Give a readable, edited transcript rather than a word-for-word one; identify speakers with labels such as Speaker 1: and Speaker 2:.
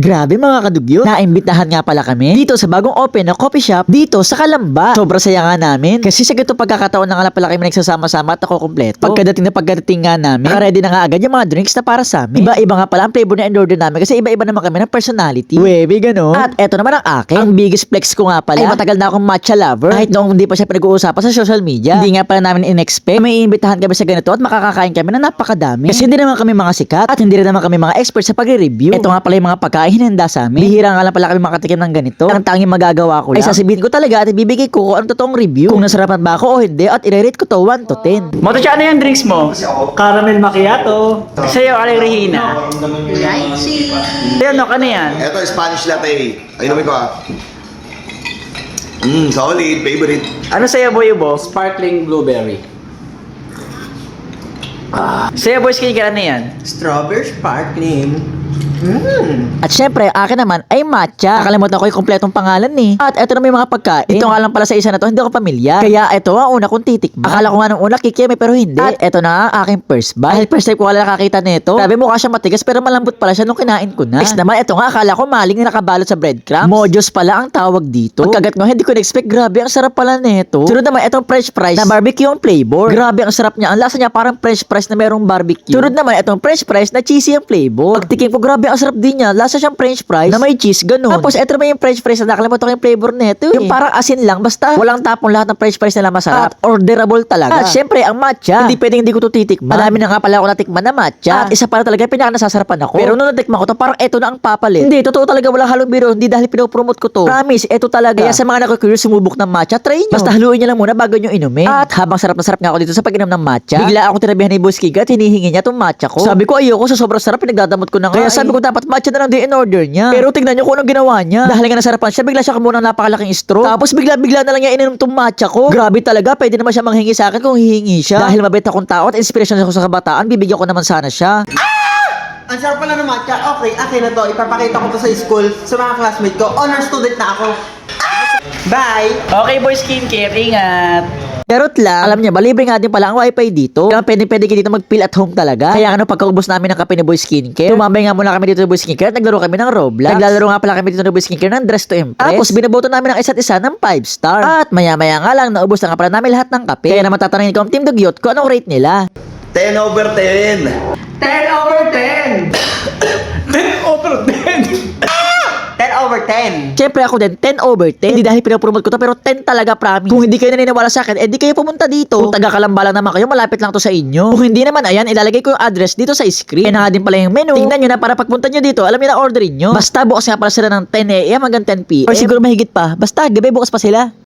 Speaker 1: Grabe mga kadugyo, naimbitahan nga pala kami dito sa bagong open na coffee shop dito sa Calamba. Sobrang saya nga namin kasi sa ganito pagkakataon na nga pala kami nagsasama-sama at ako kompleto. Pagkadating nga namin, ready na nga agad yung mga drinks na para sa amin. Iba-iba nga pala ang flavor na in-order namin kasi iba-iba naman kami ng personality. Webe, gano'n. At eto naman ang akin. Ang biggest flex ko nga pala ay matagal na akong matcha lover. Kahit noong hindi pa siya pinag-uusapan sa social media. Hindi nga pala namin in-expect may iimbitahan kami sa ganito at makakakain kami na napakadami. Kasi hindi naman kami mga sikat at hindi rin naman kami mga expert sa pagre-review. Ito nga pala yung mga pagkain hinanda sa amin. Bihira nga lang pala kami makatikim ng ganito. Ang tanging magagawa ko lang ay sasabihin ko talaga at ibibigay ko kung anong totoong review. Kung nasarapan ba ako o hindi at i-rate ko to 1 to 10.
Speaker 2: Moto, ano yung drinks mo? Caramel macchiato. Sa'yo, Aling Regina. Sa'yo, ano yan?
Speaker 3: Ito, Spanish latte. Inumin ko solid, favorite.
Speaker 2: Ano sa'yo, Boy Ubo?
Speaker 4: Sparkling blueberry.
Speaker 2: Sa'yo, Boy Skincare, ano yan?
Speaker 4: Strawberry sparkling.
Speaker 1: At syempre, akin naman ay matcha. Nakalimutan ko yung kompletong pangalan ni. At eto na may mga pagkain. Ito nga lang pala sa isa na to, hindi ako pamilyar. Kaya ito ang una kong titikman. Akala ko nga nung una kikeme pero hindi. At eto na ang aking first bite. Dahil first time ko wala nakakita nito. Grabe mukha siya matigas pero malambot pala siya nung kinain ko na. Next naman, ito nga akala ko maling na nakabalot sa breadcrumbs. Mojos pala ang tawag dito. Pagkagat ko, hindi ko na-expect. Grabe, ang sarap pala nito. Sunod naman, itong french fries na barbecue ang flavor. Grabe, ang sarap niya. Ang lasa niya parang french fries na merong barbecue. Sunod naman, itong french fries na cheesy ang flavor. Pagtikim ko, grabe, ang sarap din niya. Lasa siyang french fries na may cheese, ganun. Tapos, eto naman yung french fries na nakalimutan ko yung flavor nito. Yung parang asin lang, basta walang tapong lahat ng french fries nila masarap. At orderable talaga. At syempre, ang matcha. Hindi pwedeng hindi ko to titikman. Marami na nga pala ako natikman na matcha. At isa pala talaga pinaka nasasarapan ako. Pero nung natikman ko to, parang eto na ang papalit. Hindi, totoo talaga walang halong biro. Hindi dahil pinopromote ko to. Promise, eto talaga. Kaya sa mga naku-curious sumubok ng matcha, try nyo. Basta haluin nyo lang muna bago nyo inumin. At habang sarap na sarap nga ako dito sa pag-inom ng matcha, bigla akong tinabihan ni Boss Kiga at hinihingi niya tong matcha ko. Sabi ko ayoko, sa sobrang sarap pinagdadamot ko na nga. Kaya sabi ko dapat matcha na lang din in order niya. Pero tignan nyo kung anong ginawa niya. Dahil nga nasarapan siya, bigla siya kumuha ng napakalaking straw. Tapos bigla-bigla na lang niya ininom tong matcha ko. Grabe talaga, pwede naman siya manghingi sa akin kung hihingi siya. Dahil mabait akong tao at inspirasyon ako sa kabataan, bibigyan ko naman sana siya.
Speaker 4: Ang sarap pala ng matcha. Okay, akin na to. Ipapakita ko to sa school sa mga classmate ko. Honor student na ako. Bye!
Speaker 2: Okay, Boy Skincare, ingat.
Speaker 1: Charot lang, alam niya ba, libre nga din pala ang wifi dito. Kaya pwede dito mag-feel at home talaga. Kaya ano, pagkaubos namin ng kape ni Boy Skincare, tumambay nga muna kami dito ni Boy Skincare at naglaro kami ng Roblox. Naglalaro nga pala kami dito ni Boy Skincare ng Dress to Impress. Tapos binaboto namin ang isa't isa ng 5 star. At maya-maya nga lang, naubos na nga pala namin lahat ng kape. Kaya naman tatanungin ko ang Team Dugyot kung anong rate nila.
Speaker 3: 10 over 10.
Speaker 4: 10 over 10!
Speaker 2: 10 over 10.
Speaker 4: 10 over 10!
Speaker 1: Siyempre ako din, 10 over 10. Hindi dahil pinapromote ko to, pero 10 talaga promise. Kung hindi kayo naniniwala sa akin, di kayo pumunta dito. Kung taga-Kalamba lang naman kayo, malapit lang to sa inyo. Kung hindi naman, ayan, ilalagay ko yung address dito sa screen. Kaya na nga din pala yung menu. Tingnan nyo na para pagpunta nyo dito, alam nyo na orderin nyo. Basta bukas nga pala sila ng 10 AM hanggang 10 PM. Or siguro mahigit pa. Basta, gabi bukas pa sila.